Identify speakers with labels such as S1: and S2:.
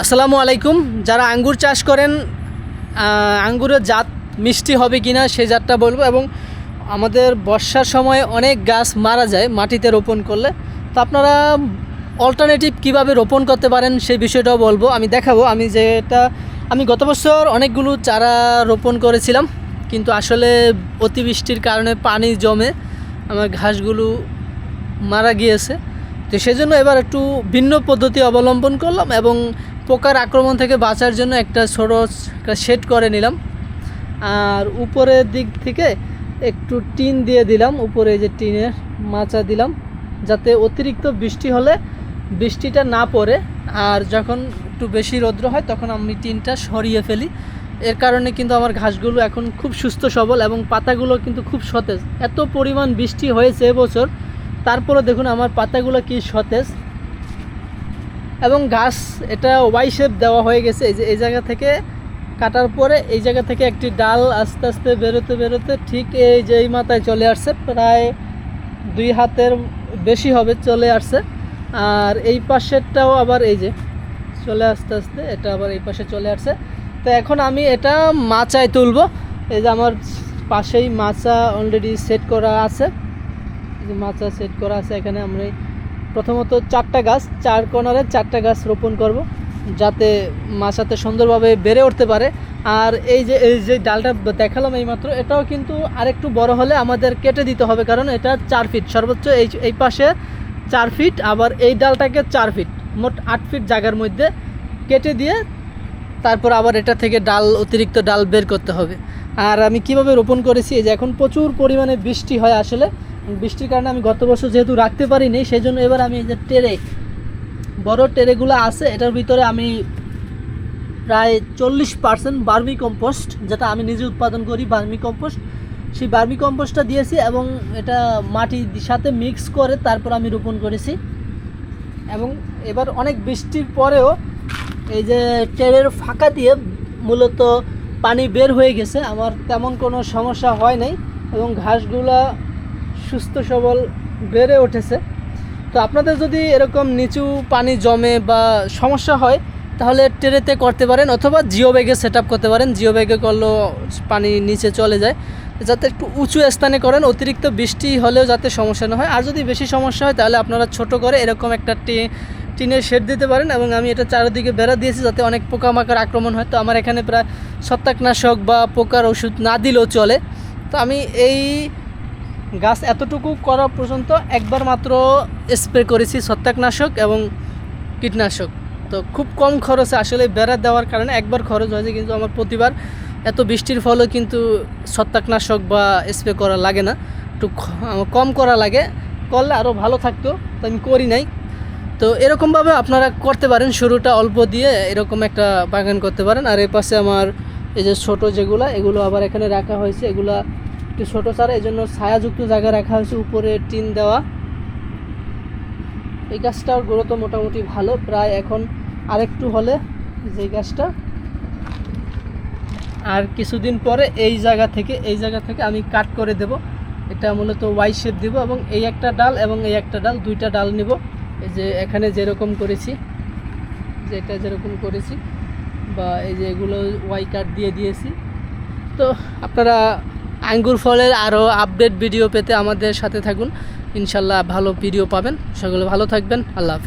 S1: আসসালামু আলাইকুম। যারা আঙ্গুর চাষ করেন, আঙ্গুরের জাত মিষ্টি হবে কি না সেই জাতটা বলবো। এবং আমাদের বর্ষার সময় অনেক গাছ মারা যায় মাটিতে রোপণ করলে, তো আপনারা অল্টারনেটিভ কিভাবে রোপণ করতে পারেন সেই বিষয়টাও বলবো, আমি দেখাবো। আমি গত বছর অনেকগুলো চারা রোপণ করেছিলাম, কিন্তু আসলে অতিবৃষ্টির কারণে পানি জমে আমার ঘাসগুলো মারা গিয়েছে। তো সেজন্য এবার একটু ভিন্ন পদ্ধতি অবলম্বন করলাম এবং পোকার আক্রমণ থেকে বাঁচার জন্য একটা ছোটো একটা শেড করে নিলাম। আর উপরের দিক থেকে একটু টিন দিয়ে দিলাম, উপরে যে টিনের মাচা দিলাম, যাতে অতিরিক্ত বৃষ্টি হলে বৃষ্টিটা না পড়ে, আর যখন একটু বেশি রৌদ্র হয় তখন আমি টিনটা সরিয়ে ফেলি। এর কারণে কিন্তু আমার ঘাসগুলো এখন খুব সুস্থ সবল এবং পাতাগুলো কিন্তু খুব সতেজ। এত পরিমাণ বৃষ্টি হয়েছে এবছর, তারপরে দেখুন আমার পাতাগুলো কি সতেজ। এবং গাছ এটা ওয়াই শেপ দেওয়া হয়ে গেছে। এই যে এই জায়গা থেকে কাটার পরে এই জায়গা থেকে একটি ডাল আস্তে আস্তে বেরোতে বেরোতে ঠিক এই যে এই মাথায় চলে আসছে, প্রায় 2 হাতের বেশি হবে চলে আসছে। আর এই পাশেরটাও আবার এই যে চলে আস্তে আস্তে এটা আবার এই পাশে চলে আসছে। তো এখন আমি এটা মাচায় তুলব। এই যে আমার পাশেই মাচা অলরেডি সেট করা আছে, যে মাচা সেট করা আছে। এখানে আমরা প্রথমত 4টা গাছ, 4 কোণারে 4টা গাছ রোপণ করব, যাতে মাচাতে সুন্দরভাবে বেড়ে উঠতে পারে। আর এই যে ডালটা দেখালাম এইমাত্র, এটাও কিন্তু আরেকটু বড় হলে আমাদের কেটে দিতে হবে, কারণ এটা 4 ফিট সর্বোচ্চ। এই পাশে 4 ফিট, আবার এই ডালটাকে 4 ফিট, মোট 8 ফিট জায়গার মধ্যে কেটে দিয়ে তারপর আবার এটা থেকে অতিরিক্ত ডাল বের করতে হবে। আর আমি কিভাবে রোপণ করেছি, এই যে এখন প্রচুর পরিমাণে বৃষ্টি হয়, আসলে বৃষ্টির কারণে আমি গত বছর যেহেতু রাখতে পারিনি, সেই জন্য এবার আমি এই যে বড় টেরেগুলো আছে, এটার ভিতরে আমি প্রায় 40% বার্মি কম্পোস্ট, যেটা আমি নিজে উৎপাদন করি বার্মি কম্পোস্ট, সেই বার্মি কম্পোস্টটা দিয়েছি এবং এটা মাটির সাথে মিক্স করে তারপর আমি রোপণ করেছি। এবং এবার অনেক বৃষ্টির পরেও এই যে টেরের ফাঁকা দিয়ে মূলত পানি বের হয়ে গেছে, আমার তেমন কোনো সমস্যা হয় নাই এবং ঘাসগুলা সুস্থ সবল বেড়ে উঠেছে। তো আপনাদের যদি এরকম নিচু পানি জমে বা সমস্যা হয় তাহলে টেরেতে করতে পারেন, অথবা জিও ব্যাগে সেট আপ করতে পারেন। জিও ব্যাগে করলেও পানি নিচে চলে যায়, যাতে একটু উঁচু স্থানে করেন, অতিরিক্ত বৃষ্টি হলেও যাতে সমস্যা না হয়। আর যদি বেশি সমস্যা হয় তাহলে আপনারা ছোট করে এরকম একটা টিনের শেড দিতে পারেন। এবং আমি এটা চারিদিকে বেড়া দিয়েছি যাতে অনেক পোকামাকড় আক্রমণ হয়। তো আমার এখানে প্রায় ছত্রাকনাশক বা পোকার ওষুধ না দিলেও চলে। তো আমি এই গাছ এতটুকু করা পর্যন্ত একবার মাত্র স্প্রে করেছি ছত্রাকনাশক এবং কীটনাশক। তো খুব কম খরচে, আসলে বেড়া দেওয়ার কারণে একবার খরচ হয়েছে, কিন্তু আমার প্রতিবার এত বৃষ্টির ফলেও কিন্তু ছত্রাকনাশক বা স্প্রে করা লাগে না, একটু কম করা লাগে। করলে আরও ভালো থাকতো, তো আমি করি নাই। তো এরকমভাবে আপনারা করতে পারেন, শুরুটা অল্প দিয়ে এরকম একটা বাগান করতে পারেন। আর এই পাশে আমার এই যে ছোটো এগুলো আবার এখানে রাখা হয়েছে, এগুলা একটু ছোটো চারা, এই জন্য ছায়াযুক্ত জায়গায় রাখা হয়েছে, উপরে টিন দেওয়া। এই গাছটার গ্রোথ মোটামুটি ভালো, প্রায় এখন আরেকটু হলে যে গাছটা, আর কিছুদিন পরে এই জায়গা থেকে আমি কাট করে দেব। এটা মূলত ওয়াই শেপ দেব এবং এই একটা ডাল এবং এই একটা ডাল, 2টা ডাল নেব। এই যে এখানে যেরকম করেছি, বা এই যে এগুলো ওয়াই কাট দিয়ে দিয়েছি। তো আপনারা আঙ্গুর ফলের আরও আপডেট ভিডিও পেতে আমাদের সাথে থাকুন, ইনশাল্লাহ ভালো ভিডিও পাবেন। সকলে ভালো থাকবেন, আল্লাহ হাফেজ।